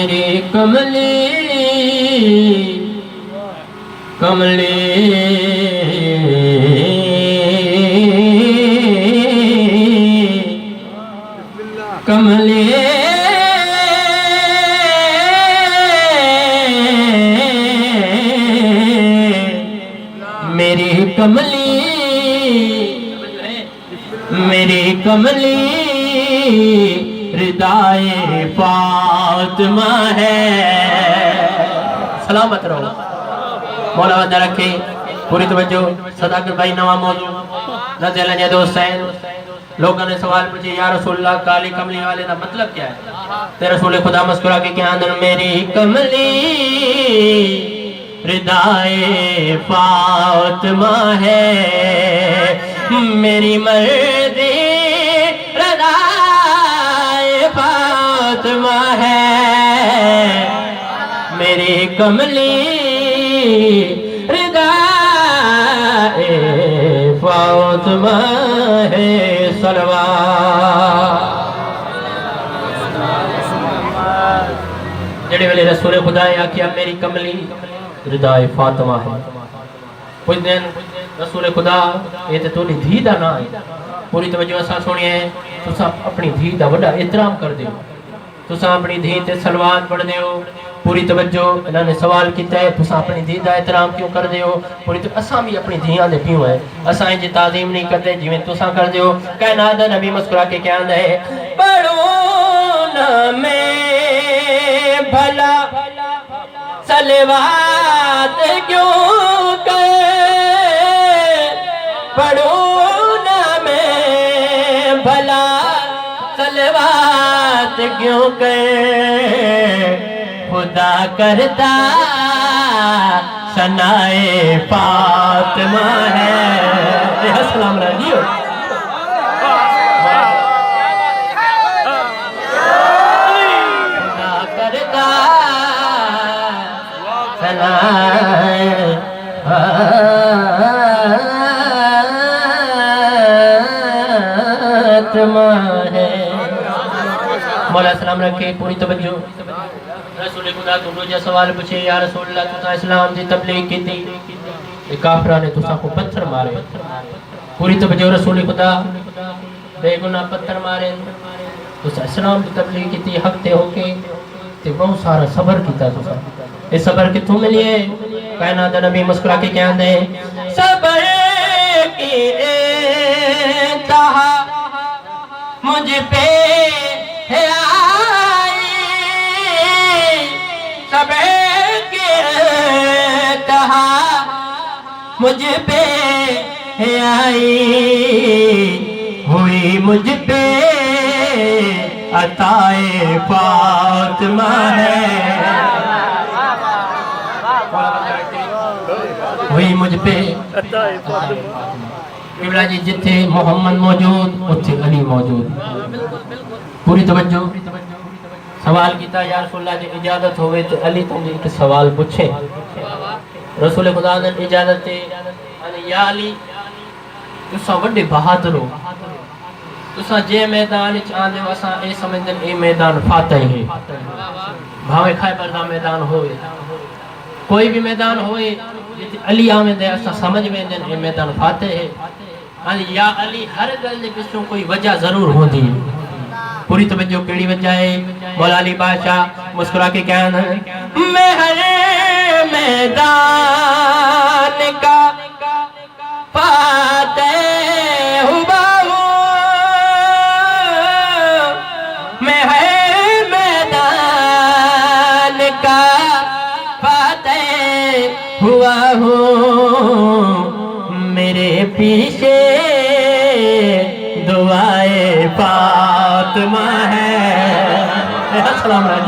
मेरी कमली कमली कमली मेरी कमली मेरी कमली रिदाए फातिमा है। सलामत रहो, मौला वादा रखे। पूरी तवज्जो। सदाकत भाई नवा मौजू नज़र दोस्त हैं। लोगों ने सवाल पूछे, या रसूलल्लाह काली कमली वाले का मतलब क्या है? तेरे रसूल खुदा मुस्कुरा के क्या अंदर, मेरी कमली रिदाए फातिमा है, मेरी मर्जी रिदाए फातिमा है, मेरी कमली रिदाए फातिमा है। जेड़े वेले रसूल खुदा ने आखिया मेरी कमली रिदाए फातिमा है, कुछ दिन रसूल खुदा ये तो तुहाडी धी दा नाम है। पूरी तवज्जो असा सुनिए, तुसा अपनी धी दा बड़ा एहतराम कर दो, तुसा अपनी धी ते सलवात पढ़ दो। पूरी तवज्जो। इन्होंने सवाल किया है, तुसा अपनी धी दा एहतराम क्यों कर दो? पूरी तो असा भी अपनी धियां दे क्यों है, असा इंज ताजीम नहीं करते जिवें तुसा कर दो। कहना दा नबी मुस्कुरा के क्या है, पढ़ो ना मैं भला सलवात क्यों कर, पढ़ो ना मैं भला सलवात क्यों कर, खुदा करता सनाए फातिमा है। अस्सलाम वालेकुम। खुदा करता सनाए फातिमा है। मौला सलाम रखे। पूरी तवज्जो। रसूल खुदा को रोजा सवाल पूछे, या रसूलल्लाह तुसा इस्लाम दी तबलीग की थी, काफरा ने तुसा को पत्थर मारे। पूरी तवज्जो। रसूल खुदा बेगुनाह पत्थर मारे, तुसा इस्लाम दी तबलीग की थी, हक ते होके ते बहुत सारा सबर कीता। तुसा ये सबर किथों मिलिए? कहना दा नबी मुस्कुरा के कहंदे, सबर की इंतहा मुझ पे है आई, सबर की इंतहा मुझ पे है आई, हुई मुझ पे अताए फातिमा है, हुई मुझ पे इब्रा जी। जिथे मोहम्मद मौजूद उथे अली मौजूद। पूरी तवज्जो। सवाल किया, या रसूलल्लाह जी इजाजत होवे तो अली तुम एक सवाल पूछे। रसूल खुदा ने इजाजत दे, या अली तुसा वड्डे बहादुर हो, तुसा जे मैदान विच आंदे हो असा ए समझदे ए मैदान फातह है। भावे खैबर दा मैदान होवे, कोई भी मैदान होए जिथे अली आवेंदे असा समझ वेंदे ए मैदान फातह है। या अली हर गल दे पिछों कोई वजह जरूर होंदी है। पूरी तवज्जो। केड़ी वजह है? मौला अली बादशाह मुस्कुरा के कहना, मैं हर मैदान का फातह हुआ हूँ, मैं हर मैदान का फातह हुआ हूँ, मेरे पीछे दुआए फातिमा है। अस्सलाम वालेकुम।